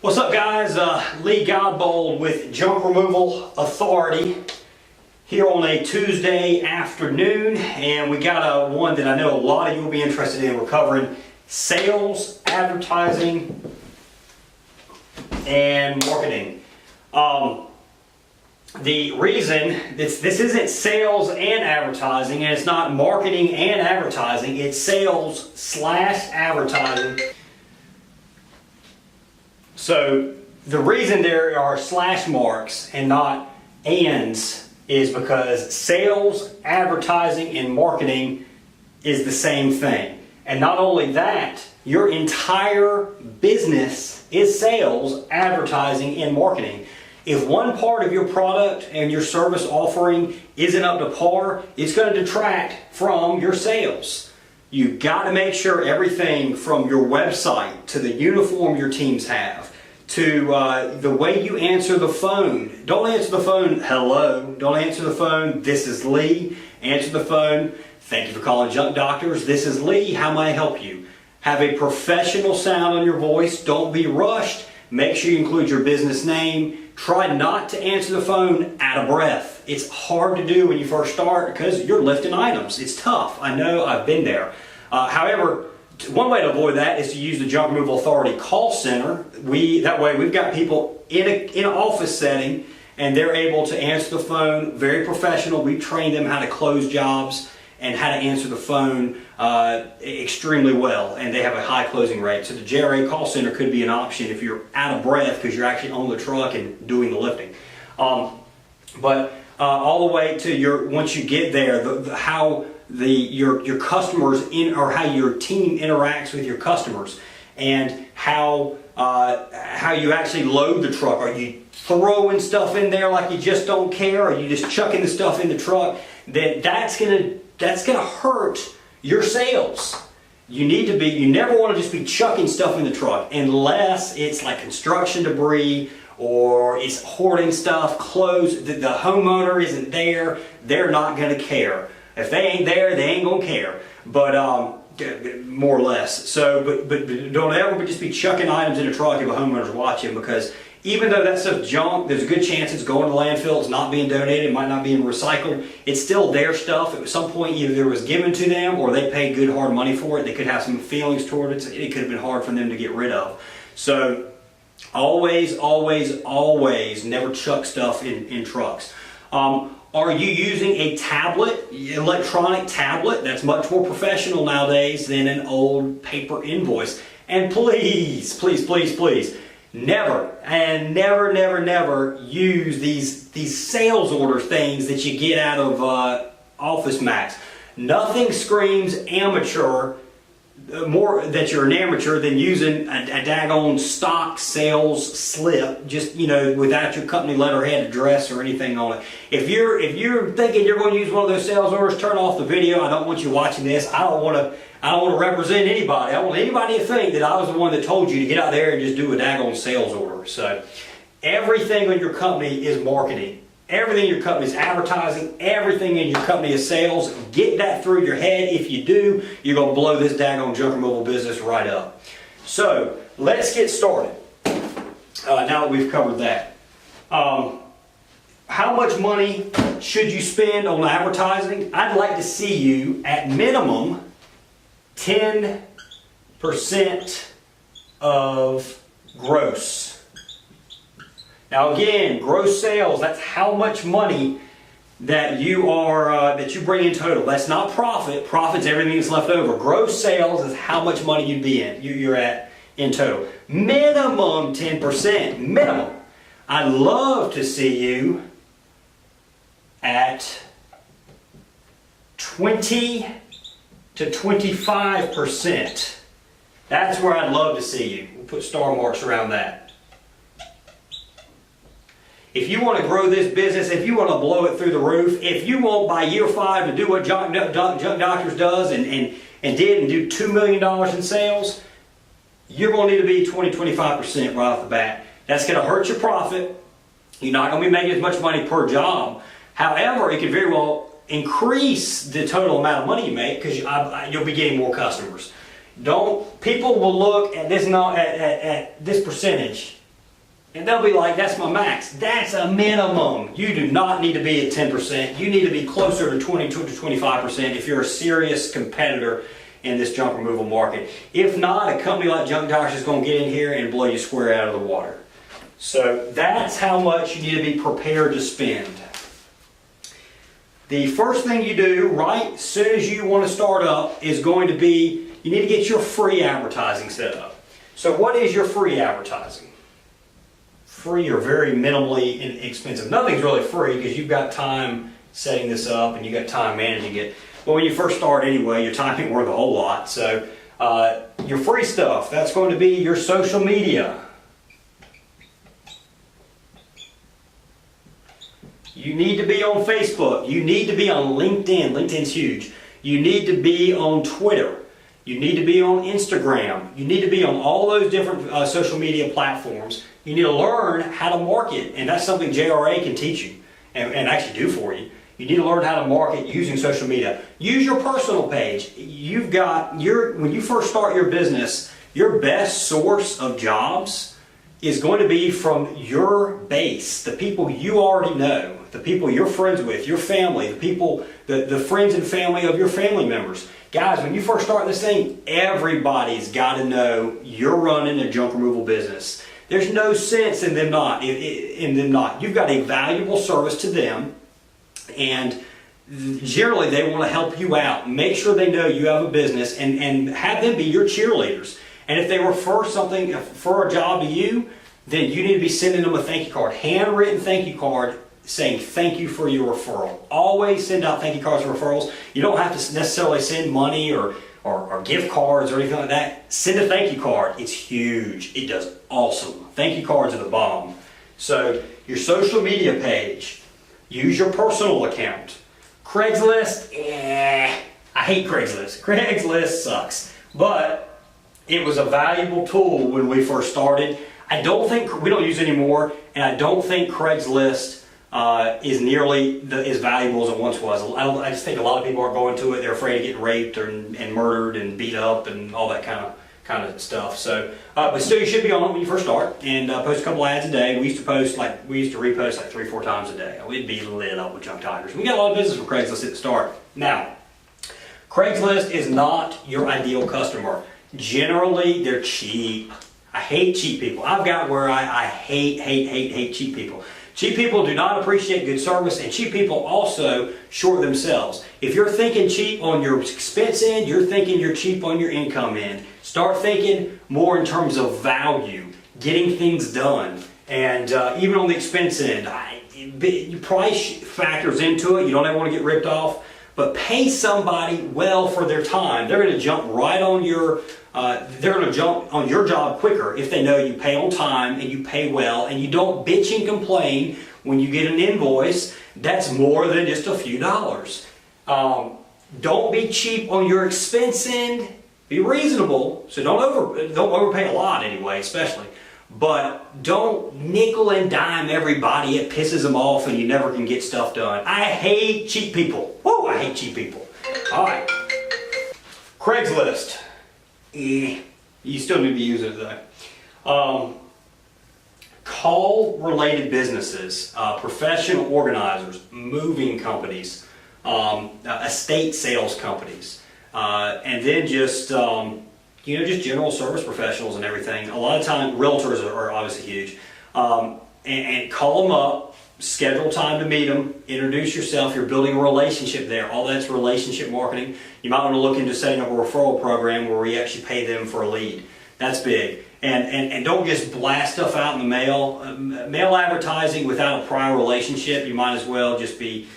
What's up, guys? Lee Godbold with Junk Removal Authority here on a Tuesday afternoon, and we got one that I know a lot of you will be interested in. We're covering sales, advertising, and marketing. The reason this isn't sales and advertising, and it's not marketing and advertising, it's sales / advertising. So the reason there are slash marks and not ands is because sales, advertising, and marketing is the same thing. And not only that, your entire business is sales, advertising, and marketing. If one part of your product and your service offering isn't up to par, it's going to detract from your sales. You've got to make sure everything from your website to the uniform your teams have to the way you answer the phone. Don't answer the phone, hello. Don't answer the phone, this is Lee. Answer the phone, thank you for calling Junk Doctors. This is Lee, how may I help you? Have a professional sound on your voice. Don't be rushed. Make sure you include your business name. Try not to answer the phone out of breath. It's hard to do when you first start because you're lifting items. It's tough. I know, I've been there. However, one way to avoid that is to use the Junk Removal Authority call center. That way we've got people in an office setting and they're able to answer the phone, very professional. We train them how to close jobs and how to answer the phone extremely well, and they have a high closing rate. So the JRA call center could be an option if you're out of breath because you're actually on the truck and doing the lifting. But all the way to once you get there, how your customers or how your team interacts with your customers, and how you actually load the truck. Are you throwing stuff in there like you just don't care? Or are you just chucking the stuff in the truck? That's gonna hurt your sales. You never want to just be chucking stuff in the truck unless it's like construction debris or it's hoarding stuff, clothes. The homeowner isn't there, they're not gonna care. If they ain't there, they ain't gonna care. But more or less. So, but don't ever just be chucking items in a truck if a homeowner's watching, because even though that stuff's junk, there's a good chance it's going to landfill, it's not being donated, it might not be recycled. It's still their stuff. At some point either it was given to them or they paid good hard money for it. They could have some feelings toward it. It could have been hard for them to get rid of. So always, always, always never chuck stuff in trucks. Are you using a tablet, electronic tablet? That's much more professional nowadays than an old paper invoice. And please, please, please, please, never and never, never, never use these sales order things that you get out of Office Max. Nothing screams amateur more that you're an amateur than using a daggone stock sales slip, just without your company letterhead address or anything on it. If you're thinking you're going to use one of those sales orders, turn off the video. I don't want you watching this. I don't want to represent anybody. I don't want anybody to think that I was the one that told you to get out there and just do a daggone sales order. So everything in your company is marketing. Everything in your company is advertising. Everything in your company is sales. Get that through your head. If you do, you're going to blow this daggone junk removal business right up. So let's get started. Now that we've covered that. How much money should you spend on advertising? I'd like to see you at minimum 10% of gross. Now again, gross sales, that's how much money that you bring in total. That's not profit. Profit's everything that's left over. Gross sales is how much money you're at in total. Minimum 10%. Minimum. I'd love to see you at 20 to 25%. That's where I'd love to see you. We'll put star marks around that. If you want to grow this business, if you want to blow it through the roof, if you want by year 5 to do what Junk Doctors does and do $2 million in sales, you're going to need to be 20-25% right off the bat. That's going to hurt your profit. You're not going to be making as much money per job. However, it could very well increase the total amount of money you make because you'll be getting more customers. People will look at this percentage And they'll be like, that's my max. That's a minimum. You do not need to be at 10%. You need to be closer to 20 to 25% if you're a serious competitor in this junk removal market. If not, a company like Junk Tires is going to get in here and blow you square out of the water. So that's how much you need to be prepared to spend. The first thing you do right as soon as you want to start up is going to be, you need to get your free advertising set up. So what is your free advertising? Free or very minimally inexpensive. Nothing's really free because you've got time setting this up and you've got time managing it. But when you first start anyway, your time ain't worth a whole lot. So your free stuff, that's going to be your social media. You need to be on Facebook. You need to be on LinkedIn. LinkedIn's huge. You need to be on Twitter. You need to be on Instagram. You need to be on all those different social media platforms. You need to learn how to market, and that's something JRA can teach you and actually do for you. You need to learn how to market using social media. Use your personal page. You've got when you first start your business, your best source of jobs is going to be from your base, the people you already know, the people you're friends with, your family, the friends and family of your family members. Guys, when you first start this thing, everybody's got to know you're running a junk removal business. There's no sense in them not. You've got a valuable service to them, and generally they want to help you out. Make sure they know you have a business and have them be your cheerleaders. And if they refer a job to you, then you need to be sending them a thank you card, handwritten thank you card saying thank you for your referral. Always send out thank you cards for referrals. You don't have to necessarily send money or gift cards or anything like that. Send a thank you card. It's huge. It does awesome. Thank you cards are the bomb. So your social media page, use your personal account. Craigslist, I hate Craigslist. Craigslist sucks. But it was a valuable tool when we first started. I don't think, we don't use it anymore, and I don't think Craigslist is nearly as valuable as it once was. I just think a lot of people are going to it. They're afraid of getting raped and murdered and beat up and all that kind of stuff. So, but still, you should be on it when you first start and post a couple ads a day. We used to repost like 3-4 times a day. We'd be lit up with Junk Tigers. We got a lot of business from Craigslist at the start. Now, Craigslist is not your ideal customer. Generally, they're cheap. I hate cheap people. I've got where I hate cheap people. Cheap people do not appreciate good service, and cheap people also short themselves. If you're thinking cheap on your expense end, you're thinking you're cheap on your income end. Start thinking more in terms of value, getting things done, and even on the expense end. Your price factors into it. You don't ever want to get ripped off, but pay somebody well for their time. They're going to jump right on your job quicker if they know you pay on time and you pay well and you don't bitch and complain when you get an invoice that's more than just a few dollars. Don't be cheap on your expense end. Be reasonable. So don't overpay a lot anyway, especially. But don't nickel and dime everybody. It pisses them off and you never can get stuff done. I hate cheap people. Whoa, I hate cheap people. All right. Craigslist. You still need to use it though. Call related businesses, professional organizers, moving companies, estate sales companies, and then just general service professionals and everything. A lot of time, realtors are obviously huge, and call them up, schedule time to meet them, introduce yourself. You're building a relationship there. All that's relationship marketing. You might want to look into setting up a referral program where we actually pay them for a lead. That's big. And don't just blast stuff out in the mail. Mail advertising without a prior relationship, you might as well just be,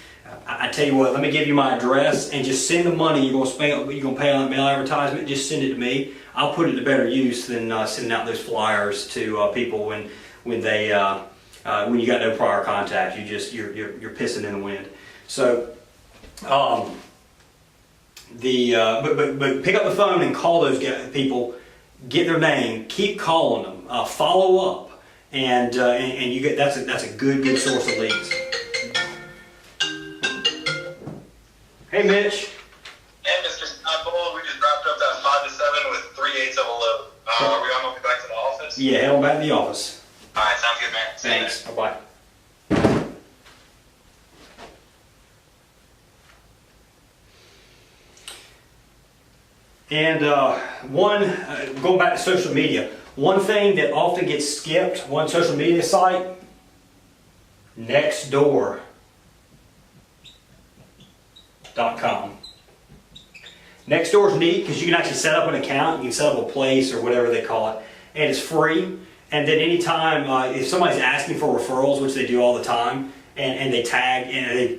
I tell you what, let me give you my address and just send the money you're going to pay on that mail advertisement. Just send it to me. I'll put it to better use than sending out those flyers to people when you got no prior contact. You're pissing in the wind. So, but pick up the phone and call those people. Get their name. Keep calling them. Follow up, and you get that's a good source of leads. Hey, Mitch. Hey, Mr. Bull, we just wrapped up that 5 to 7 with 3/8 of a load. Are we on our way back to the office? Yeah, head on back to the office. All right, sounds good, man. See you Thanks. Bye-bye. And going back to social media, one thing that often gets skipped, one social media site, Nextdoor.com. Nextdoor is neat because you can actually set up an account, you can set up a place or whatever they call it, and it's free. And then anytime, if somebody's asking for referrals, which they do all the time, and they tag and they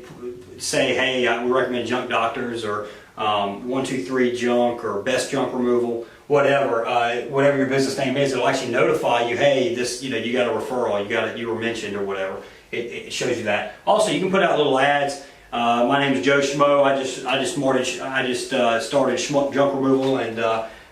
say, hey, we recommend junk doctors or 123 junk or best junk removal, whatever your business name is, it'll actually notify you, hey, this, you got a referral, you were mentioned or whatever. It shows you that. Also, you can put out little ads. My name is Joe Schmo. I just started Schmuck Junk Removal,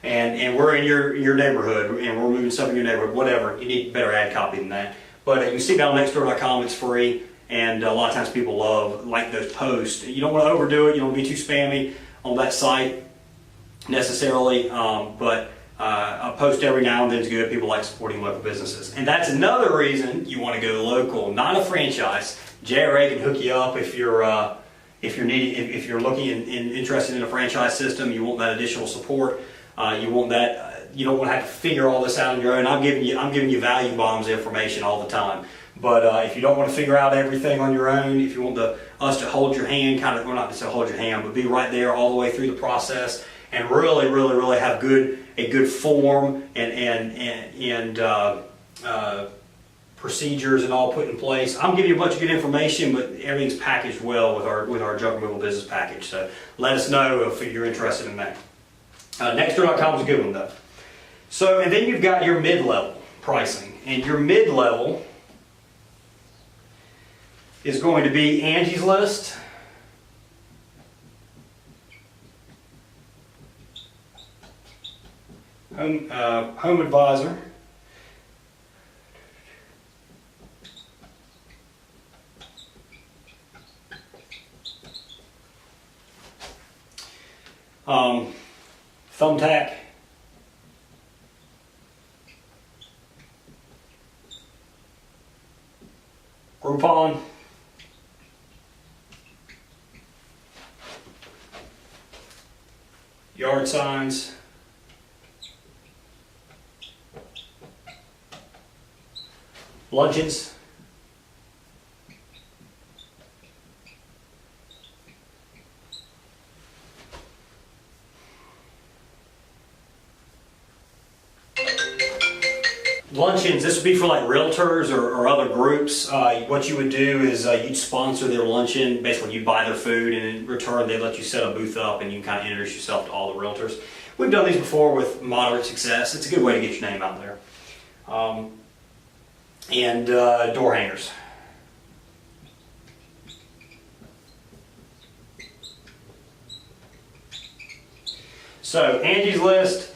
and we're in your neighborhood, and we're moving stuff in your neighborhood. Whatever, you need better ad copy than that. But you can see that on Nextdoor.com. It's free, and a lot of times people like those posts. You don't want to overdo it. You don't want to be too spammy on that site necessarily, but a post every now and then is good. People like supporting local businesses, and that's another reason you want to go local, not a franchise. JRA can hook you up if you're looking and interested in a franchise system. You want that additional support. You want that. You don't want to have to figure all this out on your own. I'm giving you value bombs information all the time. But if you don't want to figure out everything on your own, if you want us to hold your hand, well, not to hold your hand, but be right there all the way through the process, and really, really, really have a good form and procedures and all put in place. I'm giving you a bunch of good information, but everything's packaged well with our junk removal business package. So let us know if you're interested in that. Nextdoor.com is a good one though. So, and then you've got your mid-level pricing, and your mid-level is going to be Angie's List, Home Advisor, Thumbtack, Groupon, Yard Signs, Luncheons, luncheons. This would be for like realtors or other groups. What you would do is you'd sponsor their luncheon. Basically, you'd buy their food, and in return, they'd let you set a booth up, and you can kind of introduce yourself to all the realtors. We've done these before with moderate success. It's a good way to get your name out there. And door hangers. So Angie's List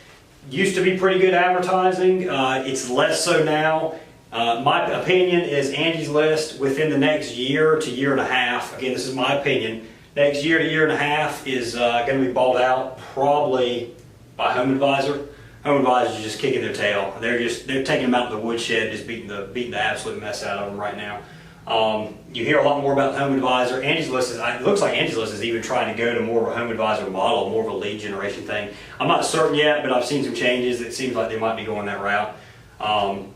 used to be pretty good advertising. It's less so now. My opinion is Angie's List within the next year to year and a half. Again, this is my opinion. Next year to year and a half is going to be bought out probably by Home Advisor. Home Advisors are just kicking their tail. They're taking them out of the woodshed, just beating the absolute mess out of them right now. You hear a lot more about Home Advisor. Angie's List it looks like Angie's List is even trying to go to more of a Home Advisor model, more of a lead generation thing. I'm not certain yet, but I've seen some changes. It seems like they might be going that route. Home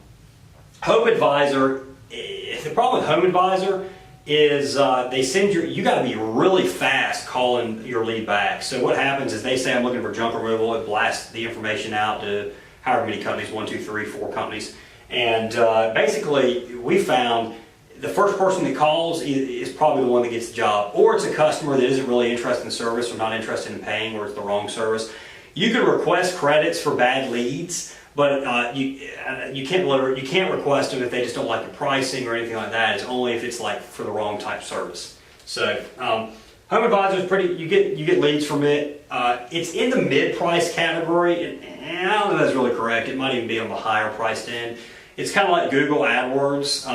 Advisor, the problem with Home Advisor is you got to be really fast calling your lead back. So what happens is they say, I'm looking for junk removal. It blasts the information out to however many companies, 1, 2, 3, 4 companies. And basically we found the first person that calls is probably the one that gets the job. Or it's a customer that isn't really interested in service or not interested in paying, or it's the wrong service. You can request credits for bad leads, but you can't request them if they just don't like your pricing or anything like that. It's only if it's like for the wrong type service. So Home Advisor is pretty. You get leads from it. It's in the mid-price category, and I don't know if that's really correct. It might even be on the higher priced end. It's kind of like Google AdWords.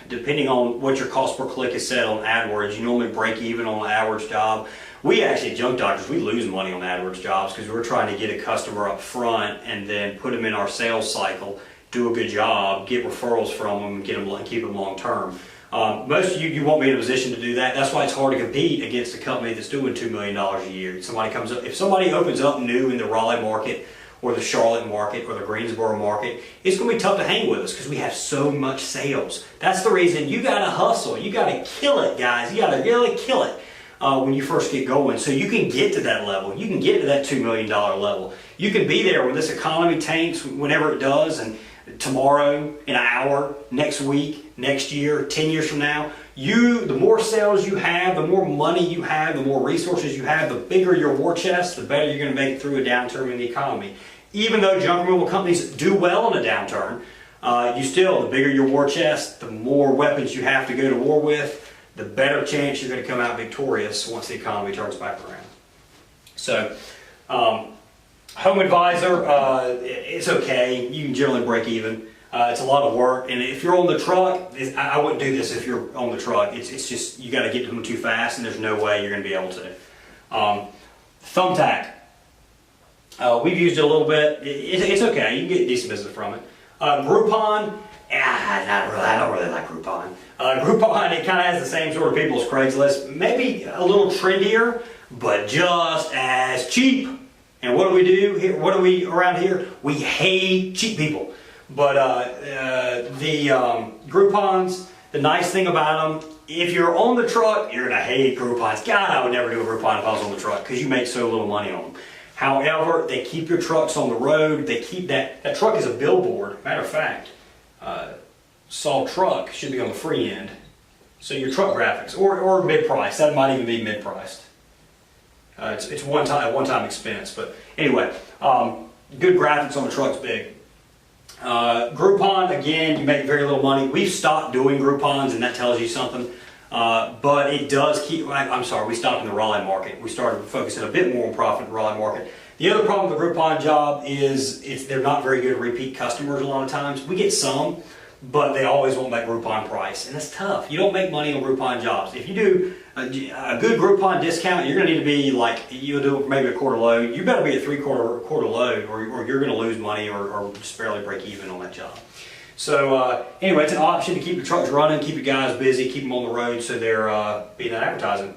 Depending on what your cost per click is set on AdWords, you normally break even on an AdWords job. We actually, at Junk Doctors, we lose money on AdWords jobs because we're trying to get a customer up front and then put them in our sales cycle. do a good job, get referrals from them, and keep them long term. Most of you won't be in a position to do that. That's why it's hard to compete against a company that's doing $2 million a year. If somebody opens up new in the Raleigh market, or the Charlotte market, or the Greensboro market, it's going to be tough to hang with us because we have so much sales. That's the reason you got to hustle. You got to kill it, guys. You got to really kill it when you first get going, so you can get to that level. You can get to that $2 million level. You can be there when this economy tanks, whenever it does, and tomorrow, in an hour, next week, next year, 10 years from now. The more sales you have, the more money you have, the more resources you have, the bigger your war chest, the better you're going to make it through a downturn in the economy. Even though junk removal companies do well in a downturn, the bigger your war chest, the more weapons you have to go to war with, the better chance you're going to come out victorious once the economy turns back around. So, Home Advisor, it's okay. You can generally break even. It's a lot of work, and if you're on the truck, I wouldn't do this if you're on the truck. It's just, you got to get to them too fast, and there's no way you're going to be able to. Thumbtack. We've used it a little bit. It's okay. You can get decent business from it. Groupon. I don't really like Groupon. Groupon, it kind of has the same sort of people as Craigslist. Maybe a little trendier, but just as cheap. And what do we do here? What do we around here? We hate cheap people. But the Groupons, the nice thing about them, if you're on the truck, you're going to hate Groupons. God, I would never do a Groupon if I was on the truck because you make so little money on them. However, they keep your trucks on the road. They keep that truck is a billboard. Matter of fact, saw truck should be on the free end. So your truck graphics, or mid-price, that might even be mid-priced. It's one-time expense, but anyway, good graphics on the truck's big. Groupon, again, you make very little money. We've stopped doing Groupons, and that tells you something. But it does keep, I'm sorry, we stopped in the Raleigh market. We started focusing a bit more on profit in the Raleigh market. The other problem with the Groupon job is they're not very good repeat customers a lot of times. We get some, but they always won't make Groupon price, and that's tough. You don't make money on Groupon jobs. If you do a good Groupon discount, you're going to need to be like, you'll do maybe a quarter load. You better be a quarter load, or you're going to lose money or just barely break even on that job. So anyway, it's an option to keep your trucks running, keep your guys busy, keep them on the road so they're being advertising.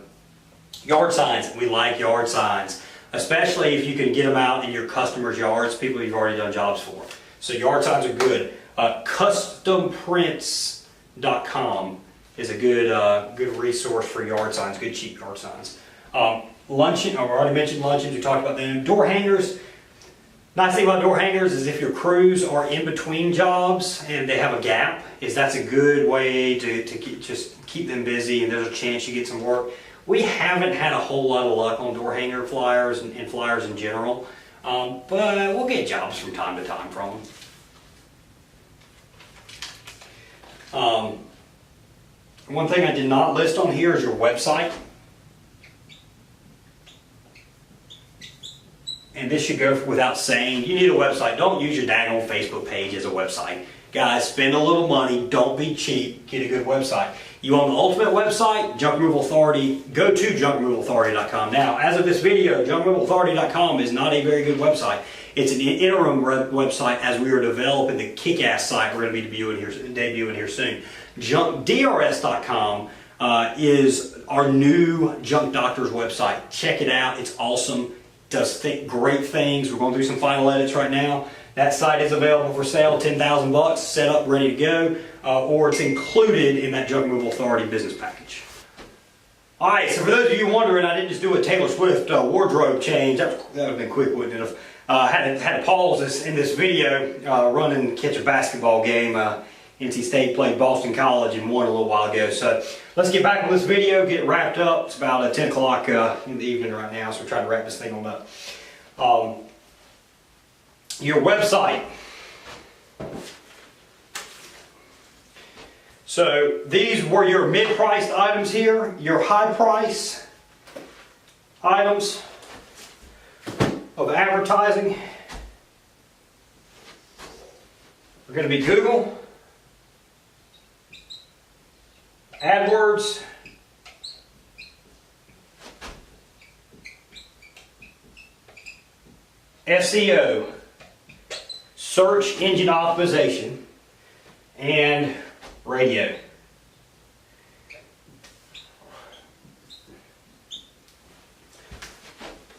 Yard signs, we like yard signs, especially if you can get them out in your customers' yards, people you've already done jobs for. So yard signs are good. Customprints.com is a good resource for yard signs, good cheap yard signs. Luncheon, I've already mentioned luncheons, we talked about them. Door hangers. Nice thing about door hangers is if your crews are in between jobs and they have a gap, that's a good way to just keep them busy, and there's a chance you get some work. We haven't had a whole lot of luck on door hanger flyers and flyers in general, but we'll get jobs from time to time from them. One thing I did not list on here is your website. And this should go without saying, you need a website. Don't use your daggone Facebook page as a website. Guys, spend a little money, don't be cheap, get a good website. You want the ultimate website? Junk Removal Authority, go to junkremovalauthority.com. Now, as of this video, junkremovalauthority.com is not a very good website. It's an interim website as we are developing the kick-ass site we're going to be debuting here soon. DRS.com is our new Junk Doctors website. Check it out, it's awesome. Does great things. We're going through some final edits right now. That site is available for sale, $10,000, set up, ready to go, or it's included in that Junk Removal Authority business package. All right, so for those of you wondering, I didn't just do a Taylor Swift wardrobe change. That would have been quick, wouldn't it? Had to pause this in this video, run and catch a basketball game. NC State played Boston College and won a little while ago. So let's get back on this video, get it wrapped up. It's about 10 o'clock in the evening right now, so we're trying to wrap this thing on up. Your website. So these were your mid-priced items here, your high-price items of advertising are going to be Google, AdWords, SEO, search engine optimization, and radio.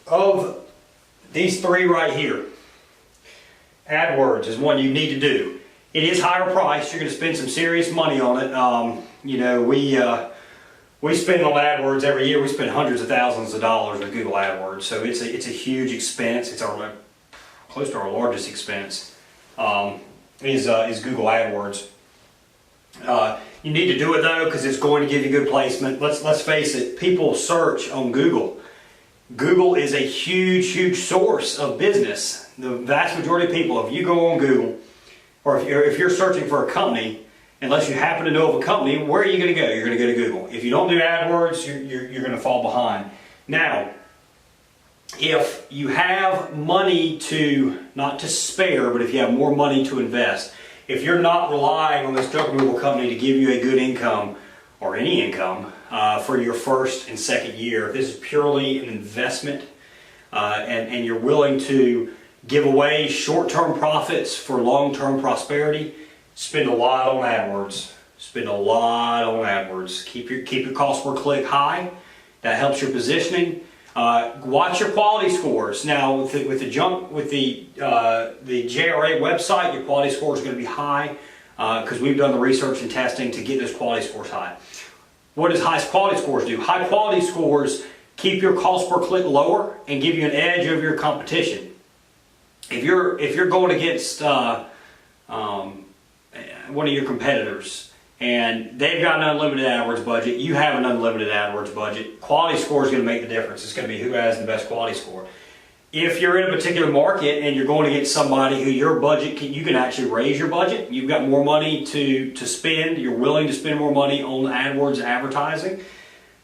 Of these three right here, AdWords is one you need to do. It is higher priced. You're going to spend some serious money on it. You know, we spend on AdWords every year. We spend hundreds of thousands of dollars with Google AdWords, so it's a huge expense. It's our close to our largest expense. Is Google AdWords. You need to do it though because it's going to give you good placement. Let's face it. People search on Google. Google is a huge source of business. The vast majority of people, if you go on Google, or if you're searching for a company, unless you happen to know of a company, where are you going to go? You're going to go to Google. If you don't do AdWords, you're going to fall behind. Now, if you have money not to spare, but if you have more money to invest, if you're not relying on this junk removal company to give you a good income, or any income, for your first and second year, if this is purely an investment, and you're willing to give away short-term profits for long-term prosperity, spend a lot on AdWords. Spend a lot on AdWords. Keep your cost per click high. That helps your positioning. Watch your quality scores. Now, with the JRA website, your quality score is going to be high because we've done the research and testing to get those quality scores high. What does high quality scores do? High quality scores keep your cost per click lower and give you an edge over your competition. If you're going against one of your competitors and they've got an unlimited AdWords budget, you have an unlimited AdWords budget, quality score is going to make the difference. It's going to be who has the best quality score. If you're in a particular market and you're going against somebody who your budget, you can actually raise your budget. You've got more money to spend. You're willing to spend more money on AdWords advertising.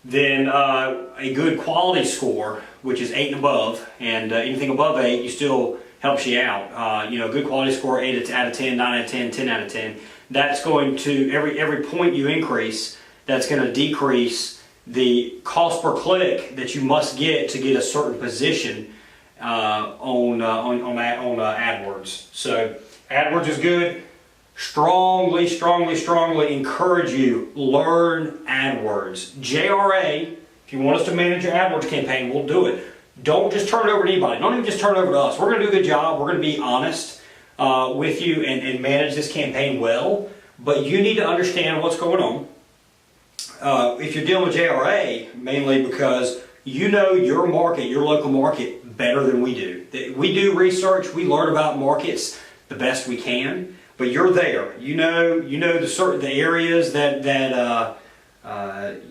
Then a good quality score, which is 8 and above, and anything above 8, you still helps you out. You know, good quality score, 8 out of 10, 9 out of 10, 10 out of 10. That's going to, every point you increase, that's going to decrease the cost per click that you must get to get a certain position on AdWords. So AdWords is good. Strongly encourage you, learn AdWords. JRA, if you want us to manage your AdWords campaign, we'll do it. Don't just turn it over to anybody. Don't even just turn it over to us. We're going to do a good job. We're going to be honest with you and manage this campaign well. But you need to understand what's going on. If you're dealing with JRA, mainly because you know your market, your local market, better than we do. We do research. We learn about markets the best we can. But you're there. You know the areas that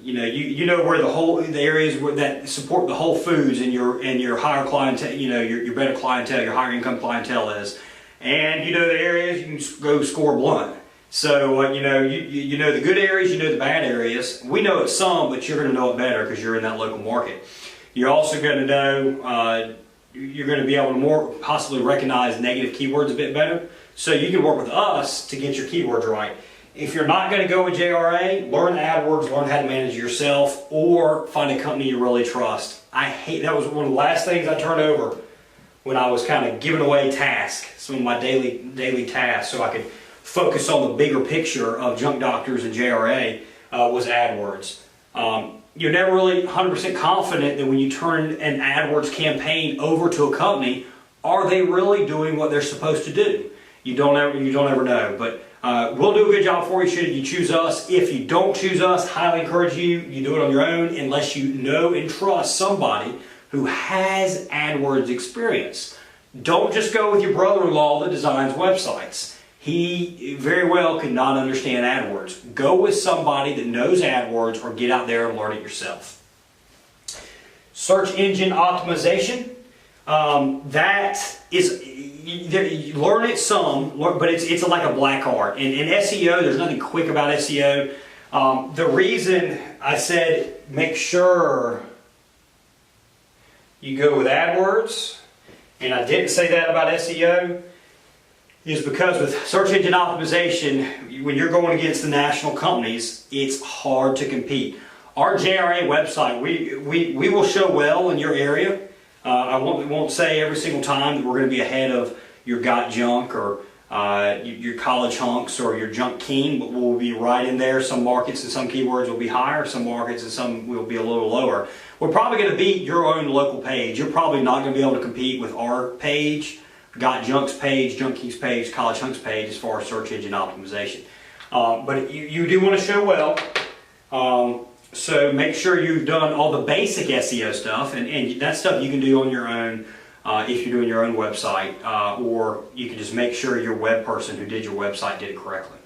you know where the areas that support the Whole Foods and your higher clientele, your better clientele, your higher income clientele is, and you know the areas you can go score blunt. So you know the good areas, you know the bad areas. We know it some, but you're going to know it better because you're in that local market. You're also going to know you're going to be able to more possibly recognize negative keywords a bit better. So you can work with us to get your keywords right. If you're not going to go with JRA, learn AdWords, learn how to manage yourself, or find a company you really trust. That was one of the last things I turned over when I was kind of giving away tasks, some of my daily tasks, so I could focus on the bigger picture of junk doctors and JRA, was AdWords. You're never really 100% confident that when you turn an AdWords campaign over to a company, are they really doing what they're supposed to do? You don't ever know, but we'll do a good job for you should you choose us. If you don't choose us, highly encourage you do it on your own unless you know and trust somebody who has AdWords experience. Don't just go with your brother-in-law that designs websites. He very well could not understand AdWords. Go with somebody that knows AdWords or get out there and learn it yourself. Search engine optimization. That is, you learn it some, but it's like a black art. In SEO, there's nothing quick about SEO. The reason I said make sure you go with AdWords, and I didn't say that about SEO, is because with search engine optimization, when you're going against the national companies, it's hard to compete. Our JRA website, we will show well in your area. I won't say every single time that we're going to be ahead of your Got Junk or your college hunks or your junk king will be right in there. Some markets and some keywords will be higher, some markets and some will be a little lower. We're probably going to beat your own local page. You're probably not going to be able to compete with our page, Got Junk's page, Junk King's page, College Hunks page as far as search engine optimization. But you do want to show well. So make sure you've done all the basic SEO stuff, and that stuff you can do on your own if you're doing your own website, or you can just make sure your web person who did your website did it correctly.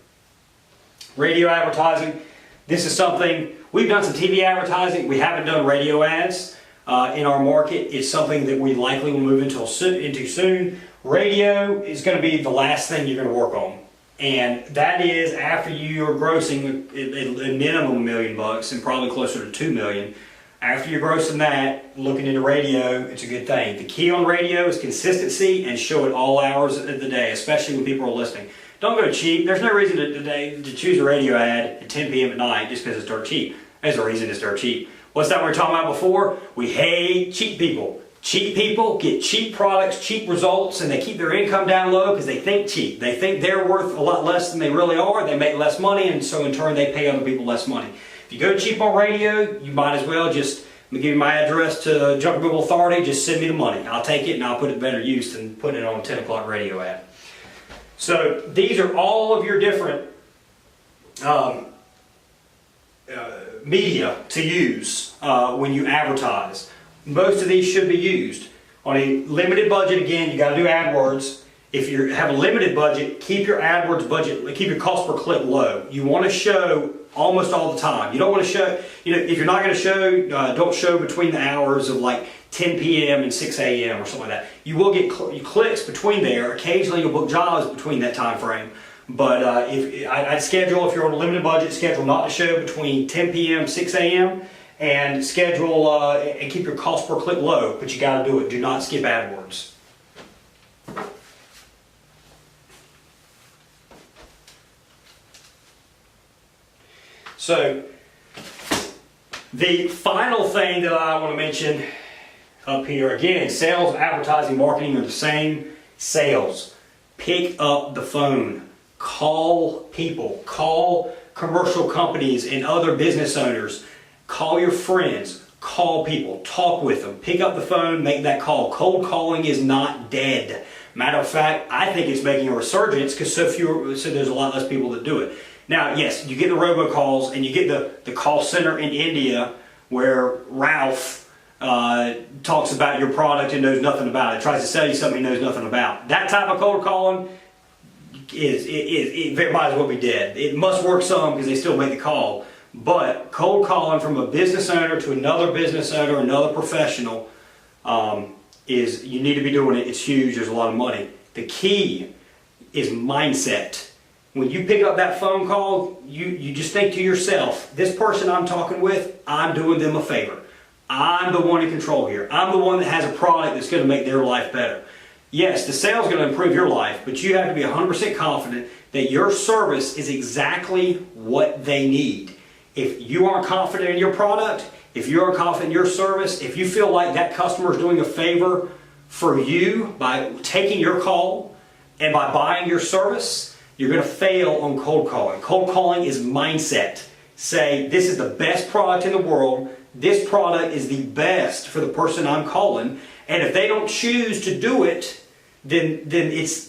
Radio advertising. This is something, we've done some TV advertising. We haven't done radio ads in our market. It's something that we likely will move into soon. Radio is going to be the last thing you're going to work on. And that is after you're grossing a minimum $1 million and probably closer to $2 million. After you're grossing that, looking into radio, it's a good thing. The key on radio is consistency and show it all hours of the day, especially when people are listening. Don't go cheap. There's no reason to choose a radio ad at 10 p.m. at night just because it's dirt cheap. There's a reason it's dirt cheap. What's that we were talking about before? We hate cheap people. Cheap people get cheap products, cheap results, and they keep their income down low because they think cheap. They think they're worth a lot less than they really are. They make less money, and so in turn they pay other people less money. If you go cheap on radio, you might as well just, I'm going to give you my address to Junk Removal Authority, just send me the money. I'll take it and I'll put it to better use than putting it on a 10 o'clock radio ad. So these are all of your different media to use when you advertise. Most of these should be used. On a limited budget, again, you got to do AdWords. If you have a limited budget, keep your AdWords budget, keep your cost per click low. You want to show almost all the time. You don't want to show, if you're not going to show, don't show between the hours of like 10 p.m. and 6 a.m. or something like that. You will get clicks between there. Occasionally you'll book jobs between that time frame. But I'd schedule, if you're on a limited budget, schedule not to show between 10 p.m. 6 a.m. and schedule and keep your cost per click low, but you got to do it. Do not skip AdWords. So the final thing that I want to mention up here, again, sales, advertising, marketing are the same. Sales. Pick up the phone. Call people. Call commercial companies and other business owners. Call your friends. Call people. Talk with them. Pick up the phone. Make that call. Cold calling is not dead. Matter of fact, I think it's making a resurgence because so there's a lot less people that do it. Now, yes, you get the robocalls and you get the call center in India where Ralph talks about your product and knows nothing about it. Tries to sell you something he knows nothing about. That type of cold calling it might as well be dead. It must work some because they still make the call. But cold calling from a business owner to another business owner, another professional, is you need to be doing it. It's huge. There's a lot of money. The key is mindset. When you pick up that phone call, you just think to yourself, this person I'm talking with, I'm doing them a favor. I'm the one in control here. I'm the one that has a product that's going to make their life better. Yes, the sale is going to improve your life, but you have to be 100% confident that your service is exactly what they need. If you aren't confident in your product, if you aren't confident in your service, if you feel like that customer is doing a favor for you by taking your call and by buying your service, you're going to fail on cold calling. Cold calling is mindset. Say, this is the best product in the world. This product is the best for the person I'm calling. And if they don't choose to do it, then it's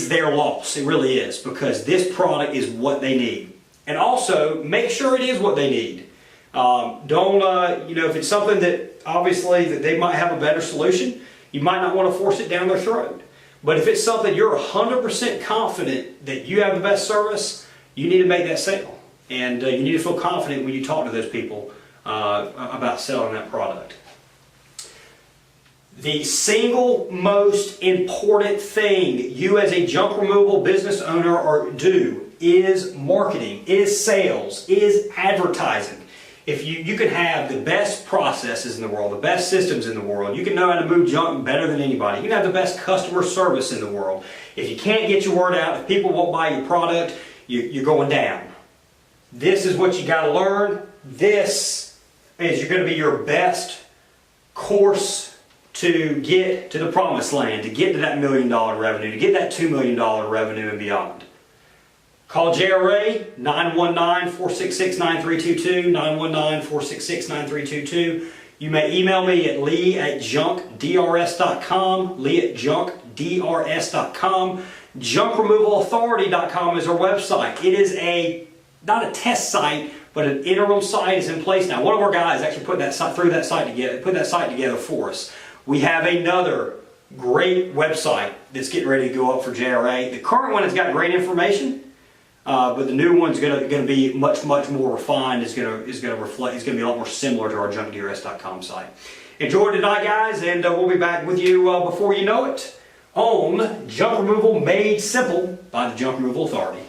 their loss. It really is, because this product is what they need. And also, make sure it is what they need. If it's something that obviously that they might have a better solution, you might not want to force it down their throat. But if it's something you're 100% confident that you have the best service, you need to make that sale. And you need to feel confident when you talk to those people about selling that product. The single most important thing you as a junk removal business owner do is marketing, is sales, is advertising. If you can have the best processes in the world, the best systems in the world, you can know how to move junk better than anybody. You can have the best customer service in the world. If you can't get your word out, if people won't buy your product, you're going down. This is what you got to learn. This is going to be your best course to get to the promised land, to get to that $1 million revenue, to get that $2 million revenue and beyond. Call JRA 919-466-9322, 919-466-9322. You may email me at lee@junkdrs.com, lee@junkdrs.com. Junkremovalauthority.com is our website. It is not a test site, but an interim site is in place now. One of our guys actually put that site together for us. We have another great website that's getting ready to go up for JRA. The current one has got great information, but the new one's going to be much more refined. It's going to be a lot more similar to our junkdrs.com site. Enjoy tonight, guys, and we'll be back with you before you know it on Junk Removal Made Simple by the Junk Removal Authority.